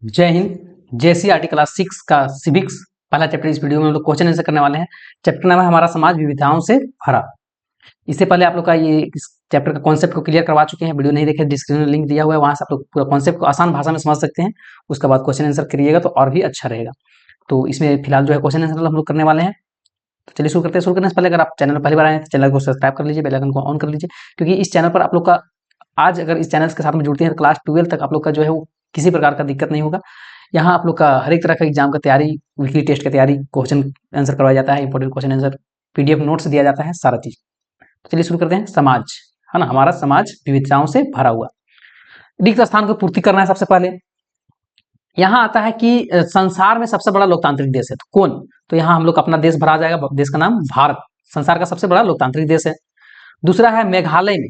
जय Hind. JCERT class 6 का civics पहला चैप्टर इस वीडियो में हम लोग क्वेश्चन आंसर करने वाले हैं। चैप्टर नाम है हमारा समाज विविधताओं से भरा। इससे पहले आप लोग का ये इस चैप्टर का कॉन्सेप्ट को क्लियर करवा चुके हैं। वीडियो नहीं देखे डिस्क्रिप्शन में लिंक दिया हुआ है, वहां से आप लोग पूरा कॉन्सेप्ट को आसान भाषा में समझ सकते हैं। उसके बाद क्वेश्चन आंसर करिएगा तो और भी अच्छा रहेगा। तो इसमें फिलहाल जो है क्वेश्चन आंसर हम लोग करने वाले हैं। तो चलिए शुरू करते हैं। शुरू करने से पहले अगर आप चैनल पर पहली बार आए हैं तो चैनल को सब्सक्राइब कर लीजिए, बेल आइकन को ऑन कर लीजिए, क्योंकि इस चैनल पर आप लोग का आज अगर इस चैनल के साथ में जुड़ते हैं तो क्लास 12 तक आप लोग का जो है वो किसी प्रकार का दिक्कत नहीं होगा। यहाँ आप लोग का हर एक तरह का एग्जाम का तैयारी, वीकली टेस्ट का तैयारी, क्वेश्चन आंसर करवाया जाता है, important question answer, PDF notes दिया जाता है, सारा चीज। तो चलिए शुरू करते हैं। समाज है ना, हमारा समाज विविधताओं से भरा हुआ। रिक्त स्थान को पूर्ति करना है सबसे पहले। यहाँ आता है कि संसार में सबसे बड़ा लोकतांत्रिक देश है तो कौन? तो यहाँ हम लोग अपना देश भरा जाएगा। देश का नाम भारत संसार का सबसे बड़ा लोकतांत्रिक देश है। दूसरा है मेघालय में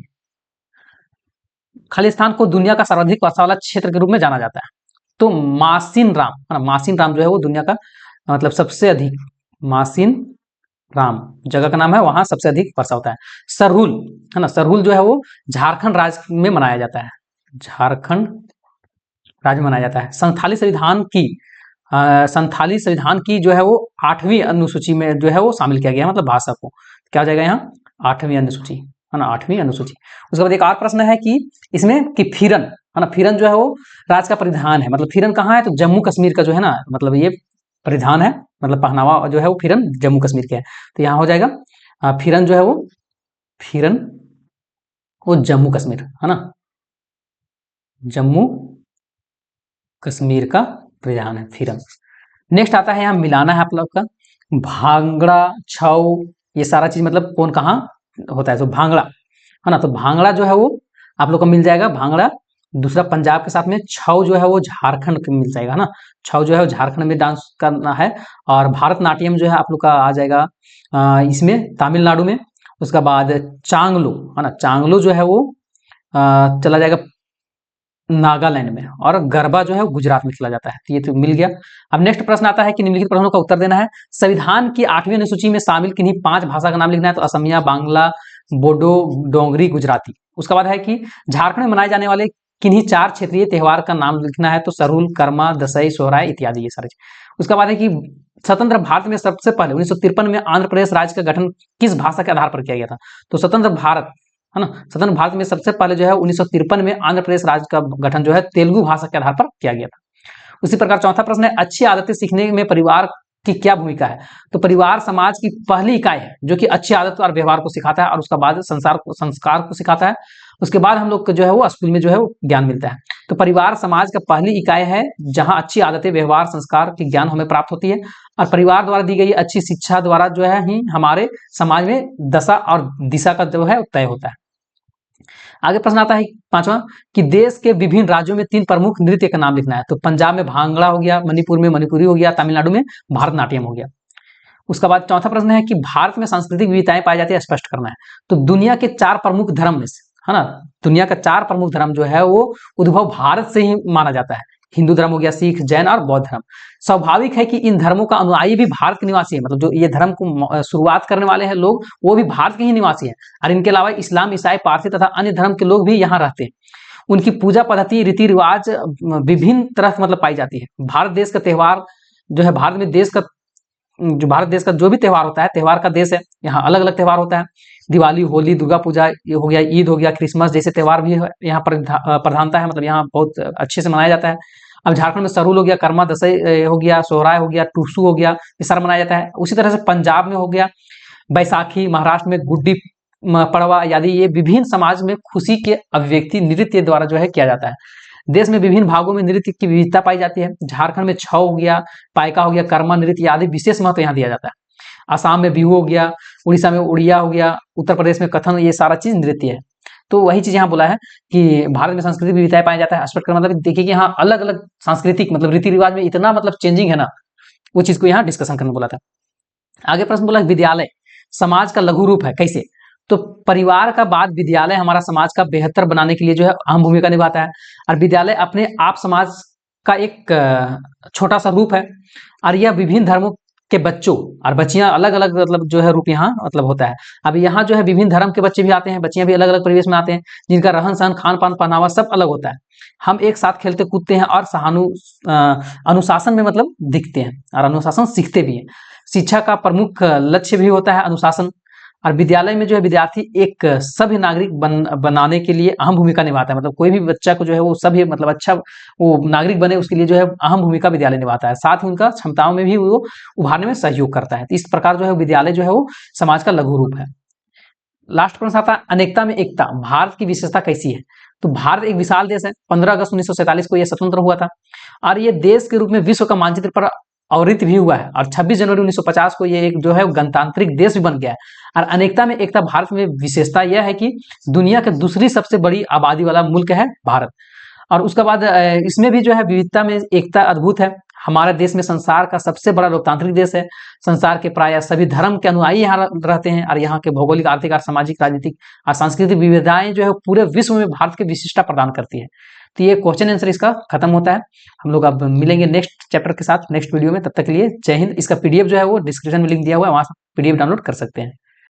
खालिस्तान को दुनिया का सर्वाधिक वर्षा वाला क्षेत्र के रूप में जाना जाता है। तो मासिन राम है ना, मासिन राम जो है वो दुनिया का मतलब सबसे अधिक, मासिन राम जगह का नाम है, वहां सबसे अधिक वर्षा होता है। सरहुल है ना, सरहुल जो है वो झारखंड राज्य में मनाया जाता है, झारखंड राज्य में मनाया जाता है। संथाली संविधान की जो है वो 8वीं अनुसूची में जो है वो शामिल किया गया है, मतलब भाषा को क्या हो जाएगा यहाँ 8वीं अनुसूची है ना, 8वीं अनुसूची। उसके बाद एक और प्रश्न है कि इसमें कि फिरन है ना, फिरन जो है वो राज्य का परिधान है। मतलब फिरन कहाँ है? तो जम्मू कश्मीर का जो है ना, मतलब ये परिधान है, मतलब पहनावा जो है वो फिरन जम्मू कश्मीर के है। तो यहाँ हो जाएगा फिरन जो है वो, फिरन वो जम्मू कश्मीर है ना, जम्मू कश्मीर का परिधान है फिरन। नेक्स्ट आता है यहाँ मिलाना है आप लोग का भांगड़ा, छऊ, ये सारा चीज मतलब कौन कहाँ होता है। तो भांगड़ा है ना, तो भांगड़ा जो है वो आप लोग को मिल जाएगा भांगड़ा। दूसरा पंजाब के साथ में छऊ जो है वो झारखंड के मिल जाएगा ना, छऊ जो है वो झारखंड में डांस करना है। और भारतनाट्यम जो है आप लोग का आ जाएगा इसमें तमिलनाडु में। उसके बाद चांगलो है ना, चांगलो जो है वो चला जाएगा नागालैंड में। और गरबा जो है वो गुजरात में खेला जाता है। तो ये तो मिल गया। अब नेक्स्ट प्रश्न आता है कि निम्नलिखित प्रश्नों का उत्तर देना है। संविधान की 8वीं अनुसूची में शामिल किन्हीं 5 भाषा का नाम लिखना है। तो असमिया, बांग्ला, बोडो, डोंगरी, गुजराती। उसके बाद है कि झारखंड में मनाए जाने वाले किन्हीं 4 क्षेत्रीय त्योहार का नाम लिखना है। तो सरहुल, कर्मा, दशई, सोहराय इत्यादि, ये सारे। उसके बाद है कि स्वतंत्र भारत में सबसे पहले 1953 में आंध्र प्रदेश राज्य का गठन किस भाषा के आधार पर किया गया था। तो स्वतंत्र भारत है ना, स्वतंत्र भारत में सबसे पहले जो है 1953 में आंध्र प्रदेश राज्य का गठन जो है तेलुगु भाषा के आधार पर किया गया था। उसी प्रकार चौथा प्रश्न है अच्छी आदतें सीखने में परिवार की क्या भूमिका है। तो परिवार समाज की पहली इकाई है जो कि अच्छी आदत और व्यवहार को सिखाता है और उसका बाद संस्कार को सिखाता है। उसके बाद हम लोग को जो है वो स्कूल में जो है वो ज्ञान मिलता है। तो परिवार समाज का पहली इकाई है जहां अच्छी आदतें, व्यवहार, संस्कार की ज्ञान हमें प्राप्त होती है। और परिवार द्वारा दी गई अच्छी शिक्षा द्वारा जो है ही हमारे समाज में दशा और दिशा का जो है तय होता है। आगे प्रश्न आता है 5वां कि देश के विभिन्न राज्यों में 3 प्रमुख नृत्य का नाम लिखना है। तो पंजाब में भांगड़ा हो गया, मणिपुर में मणिपुरी हो गया, तमिलनाडु में भारतनाट्यम हो गया। उसका बाद चौथा प्रश्न है कि भारत में सांस्कृतिक विविधताएं पाई जाती है, स्पष्ट करना है। तो दुनिया के 4 प्रमुख धर्म में से है ना, दुनिया का 4 प्रमुख धर्म जो है वो उद्भव भारत से ही माना जाता है। हिंदू धर्म हो गया, सिख, जैन और बौद्ध धर्म। स्वाभाविक है कि इन धर्मों का अनुयायी भी भारत के निवासी है, मतलब जो ये धर्म को शुरुआत करने वाले हैं लोग वो भी भारत के ही निवासी हैं। और इनके अलावा इस्लाम, ईसाई, पारसी तथा अन्य धर्म के लोग भी यहाँ रहते हैं। उनकी पूजा पद्धति, रीति रिवाज विभिन्न तरह मतलब पाई जाती है। भारत देश का त्योहार जो है, भारत में देश का जो भारत देश का जो भी त्योहार होता है, त्योहार का देश है, यहाँ अलग अलग त्योहार होता है। दिवाली, होली, दुर्गा पूजा ये हो गया, ईद हो गया, क्रिसमस जैसे त्योहार भी यहाँ पर प्रधानता है, मतलब यहाँ बहुत अच्छे से मनाया जाता है। अब झारखंड में सरहुल हो गया, कर्मा, दशई हो गया, सोहराय हो गया, टूसू हो गया, ये सारा मनाया जाता है। उसी तरह से पंजाब में हो गया बैसाखी, महाराष्ट्र में गुड्डी पड़वा आदि, ये विभिन्न समाज में खुशी के अभिव्यक्ति नृत्य द्वारा जो है किया जाता है। देश में विभिन्न भागों में नृत्य की विविधता पाई जाती है। झारखंड में छऊ हो गया, पायका हो गया, कर्मा नृत्य आदि विशेष महत्व यहाँ दिया जाता है। असम में बिहू हो गया, उड़ीसा में उड़िया हो गया, उत्तर प्रदेश में कथन, ये सारा चीज नृत्य है। तो वही चीज यहाँ बोला है कि भारत में सांस्कृतिक विविधताएं पाया जाता है, स्पष्ट कर मतलब देखिए कि यहाँ अलग अलग सांस्कृतिक मतलब रीति रिवाज में इतना मतलब चेंजिंग है ना, वो चीज को यहाँ डिस्कशन करने बोला था। आगे प्रश्न बोला विद्यालय समाज का लघु रूप है, कैसे। तो परिवार का बाद विद्यालय हमारा समाज का बेहतर बनाने के लिए जो है अहम भूमिका निभाता है। और विद्यालय अपने आप समाज का एक छोटा सा रूप है। और यह विभिन्न धर्मों के बच्चों और बच्चियां अलग अलग मतलब जो है रूप यहाँ मतलब होता है। अब यहाँ जो है विभिन्न धर्म के बच्चे भी आते हैं, बच्चियां भी अलग अलग परिवेश में आते हैं, जिनका रहन सहन, खान पान, पहनावा सब अलग होता है। हम एक साथ खेलते कूदते हैं और अनुशासन में मतलब दिखते हैं और अनुशासन सीखते भी हैं। शिक्षा का प्रमुख लक्ष्य भी होता है अनुशासन। और विद्यालय में जो है विद्यार्थी एक सभ्य नागरिक बनाने के लिए अहम भूमिका निभाता है। मतलब कोई भी बच्चा को जो है वो सभ्य मतलब अच्छा वो नागरिक बने, उसके लिए जो है अहम भूमिका विद्यालय निभाता है। साथ ही उनका क्षमताओं में भी वो उभारने में सहयोग करता है। तो इस प्रकार जो है विद्यालय जो है वो समाज का लघु रूप है। लास्ट प्रश्न आता है, अनेकता में एकता, भारत की विशेषता कैसी है? तो भारत एक विशाल देश है। 15 अगस्त 1947 को यह स्वतंत्र हुआ था और ये देश के रूप में विश्व का मानचित्र पर अवतरित भी हुआ है। और 26 जनवरी 1950 को ये एक जो है गणतांत्रिक देश भी बन गया है। और अनेकता में एकता भारत में विशेषता यह है कि दुनिया के दूसरी सबसे बड़ी आबादी वाला मुल्क है भारत। और उसके बाद इसमें भी जो है विविधता में एकता अद्भुत है। हमारे देश में संसार का सबसे बड़ा लोकतांत्रिक देश है। संसार के प्राय सभी धर्म के अनुयायी यहाँ रहते हैं और यहाँ के भौगोलिक, आर्थिक और सामाजिक, राजनीतिक और सांस्कृतिक विविधताएं जो है पूरे विश्व में भारत की विशिष्टता प्रदान करती है। तो ये क्वेश्चन आंसर इसका खत्म होता है। हम लोग अब मिलेंगे नेक्स्ट चैप्टर के साथ नेक्स्ट वीडियो में। तब तक के लिए जय हिंद। इसका पीडीएफ जो है वो डिस्क्रिप्शन में लिंक दिया हुआ है, वहां से पीडीएफ डाउनलोड कर सकते हैं।